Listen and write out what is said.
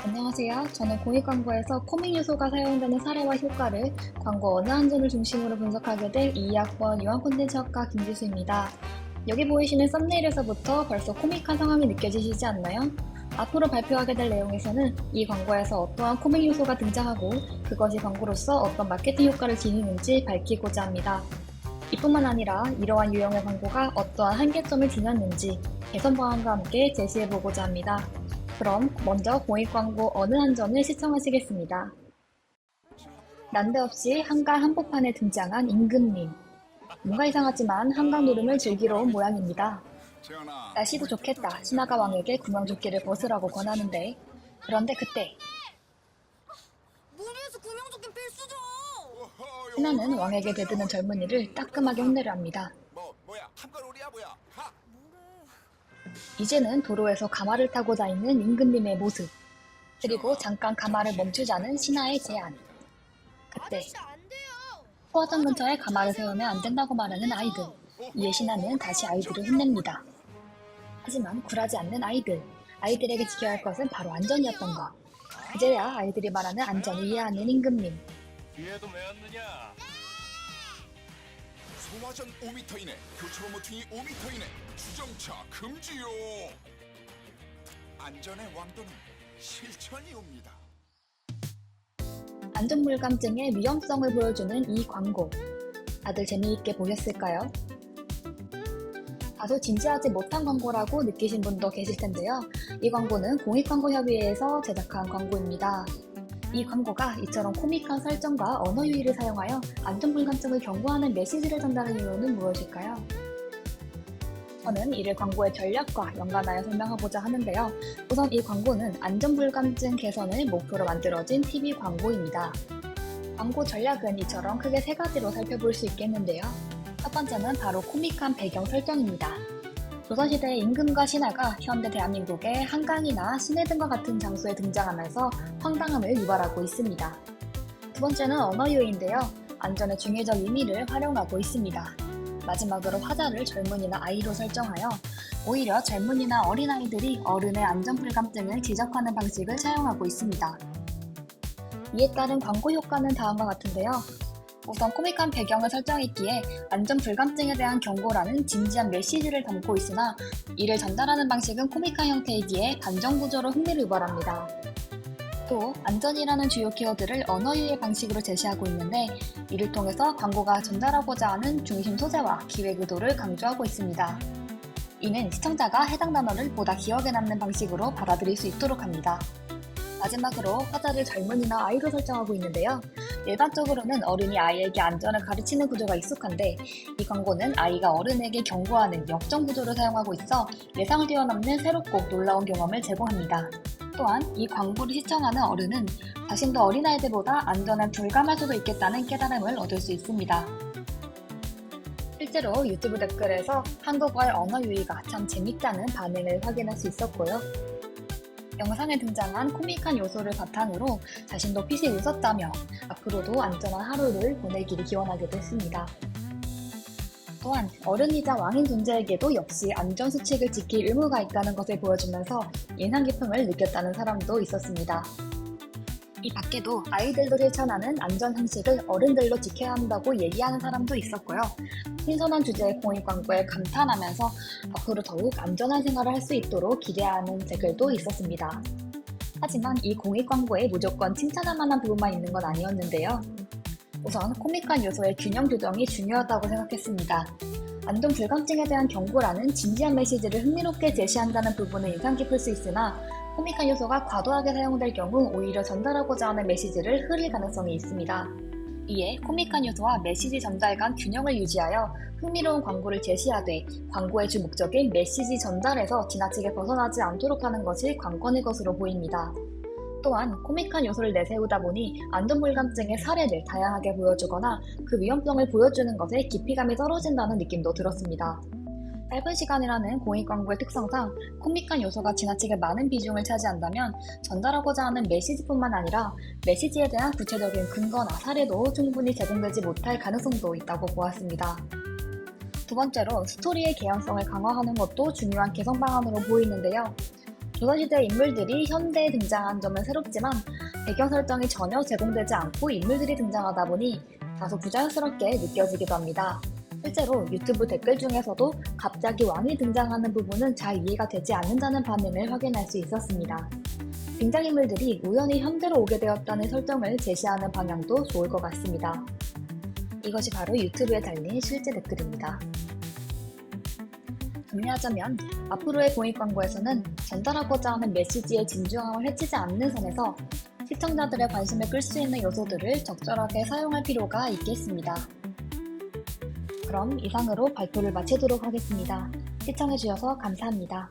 안녕하세요. 저는 공익광고에서 코믹 요소가 사용되는 사례와 효과를 광고 어느 한전을 중심으로 분석하게 될 2학번 유한 콘텐츠학과 김지수입니다. 여기 보이시는 썸네일에서부터 벌써 코믹한 상황이 느껴지시지 않나요? 앞으로 발표하게 될 내용에서는 이 광고에서 어떠한 코믹 요소가 등장하고 그것이 광고로서 어떤 마케팅 효과를 지니는지 밝히고자 합니다. 이뿐만 아니라 이러한 유형의 광고가 어떠한 한계점을 지녔는지 개선 방안과 함께 제시해보고자 합니다. 그럼 먼저 공익광고 어느 한전을 시청하시겠습니다. 난데없이 한강 한복판에 등장한 임금님. 뭔가 이상하지만 한강 노름을 즐기러 온 모양입니다. 날씨도 좋겠다. 신하가 왕에게 구명조끼를 벗으라고 권하는데 그런데 그때 무리해서 구명조끼 필수죠. 신하는 왕에게 대드는 젊은이를 따끔하게 혼내려 합니다. 뭐야 한걸오리야 뭐야? 이제는 도로에서 가마를 타고자 있는 임금님의 모습, 그리고 잠깐 가마를 멈추자는 신하의 제안. 그때 아저씨 안 돼요. 소화장 근처에 가마를 세우면 안 된다고 말하는 아이들. 이에 신하는 다시 아이들을 혼냅니다. 하지만 굴하지 않는 아이들. 아이들에게 지켜야 할 것은 바로 안전이었던 것. 그제야 아이들이 말하는 안전을 이해하는 임금님. 뒤에도 왜 왔느냐? 소화전 5m 이내, 교차로 모퉁이 5m 이내, 주정차 금지요. 안전의 왕도는 실천이옵니다. 안전불감증의 위험성을 보여주는 이 광고. 다들 재미있게 보셨을까요? 다소 진지하지 못한 광고라고 느끼신 분도 계실 텐데요. 이 광고는 공익광고협의회에서 제작한 광고입니다. 이 광고가 이처럼 코믹한 설정과 언어 유희를 사용하여 안전불감증을 경고하는 메시지를 전달하는 이유는 무엇일까요? 저는 이를 광고의 전략과 연관하여 설명하고자 하는데요. 우선 이 광고는 안전불감증 개선을 목표로 만들어진 TV 광고입니다. 광고 전략은 이처럼 크게 세 가지로 살펴볼 수 있겠는데요. 첫 번째는 바로 코믹한 배경 설정입니다. 조선시대의 임금과 신하가 현대 대한민국의 한강이나 시내 등과 같은 장소에 등장하면서 황당함을 유발하고 있습니다. 두 번째는 언어 유희인데요. 안전의 중의적 의미를 활용하고 있습니다. 마지막으로 화자를 젊은이나 아이로 설정하여 오히려 젊은이나 어린아이들이 어른의 안전불감증을 지적하는 방식을 사용하고 있습니다. 이에 따른 광고 효과는 다음과 같은데요. 우선 코믹한 배경을 설정했기에 안전불감증에 대한 경고라는 진지한 메시지를 담고 있으나 이를 전달하는 방식은 코믹한 형태이기에 반전구조로 흥미를 유발합니다. 또 안전이라는 주요 키워드를 언어 유희 방식으로 제시하고 있는데 이를 통해서 광고가 전달하고자 하는 중심 소재와 기획 의도를 강조하고 있습니다. 이는 시청자가 해당 단어를 보다 기억에 남는 방식으로 받아들일 수 있도록 합니다. 마지막으로 화자를 젊은이나 아이로 설정하고 있는데요. 일반적으로는 어른이 아이에게 안전을 가르치는 구조가 익숙한데 이 광고는 아이가 어른에게 경고하는 역전 구조를 사용하고 있어 예상을 뛰어넘는 새롭고 놀라운 경험을 제공합니다. 또한 이 광고를 시청하는 어른은 자신도 어린아이들보다 안전에 둔감할 수도 있겠다는 깨달음을 얻을 수 있습니다. 실제로 유튜브 댓글에서 한국어의 언어 유희가 참 재밌다는 반응을 확인할 수 있었고요. 영상에 등장한 코믹한 요소를 바탕으로 자신도 핏이 웃었다며 앞으로도 안전한 하루를 보내기를 기원하기도 했습니다. 또한 어른이자 왕인 존재에게도 역시 안전수칙을 지킬 의무가 있다는 것을 보여주면서 인상 깊음을 느꼈다는 사람도 있었습니다. 이 밖에도 아이들도 실천하는 안전상식을 어른들도 지켜야 한다고 얘기하는 사람도 있었고요. 신선한 주제의 공익광고에 감탄하면서 앞으로 더욱 안전한 생활을 할 수 있도록 기대하는 댓글도 있었습니다. 하지만 이 공익광고에 무조건 칭찬할 만한 부분만 있는 건 아니었는데요. 우선 코믹한 요소의 균형 조정이 중요하다고 생각했습니다. 안전불감증에 대한 경고라는 진지한 메시지를 흥미롭게 제시한다는 부분은 인상 깊을 수 있으나 코믹한 요소가 과도하게 사용될 경우 오히려 전달하고자 하는 메시지를 흐릴 가능성이 있습니다. 이에 코믹한 요소와 메시지 전달 간 균형을 유지하여 흥미로운 광고를 제시하되 광고의 주 목적인 메시지 전달에서 지나치게 벗어나지 않도록 하는 것이 관건의 것으로 보입니다. 또한 코믹한 요소를 내세우다 보니 안전불감증의 사례를 다양하게 보여주거나 그 위험성을 보여주는 것에 깊이감이 떨어진다는 느낌도 들었습니다. 짧은 시간이라는 공익광고의 특성상 코믹한 요소가 지나치게 많은 비중을 차지한다면 전달하고자 하는 메시지뿐만 아니라 메시지에 대한 구체적인 근거나 사례도 충분히 제공되지 못할 가능성도 있다고 보았습니다. 두 번째로 스토리의 개연성을 강화하는 것도 중요한 개선 방안으로 보이는데요. 조선시대 인물들이 현대에 등장한 점은 새롭지만 배경 설정이 전혀 제공되지 않고 인물들이 등장하다 보니 다소 부자연스럽게 느껴지기도 합니다. 실제로 유튜브 댓글 중에서도 갑자기 왕이 등장하는 부분은 잘 이해가 되지 않는다는 반응을 확인할 수 있었습니다. 등장인물들이 우연히 현대로 오게 되었다는 설정을 제시하는 방향도 좋을 것 같습니다. 이것이 바로 유튜브에 달린 실제 댓글입니다. 정리하자면 앞으로의 공익 광고에서는 전달하고자 하는 메시지의 진중함을 해치지 않는 선에서 시청자들의 관심을 끌 수 있는 요소들을 적절하게 사용할 필요가 있겠습니다. 그럼 이상으로 발표를 마치도록 하겠습니다. 시청해주셔서 감사합니다.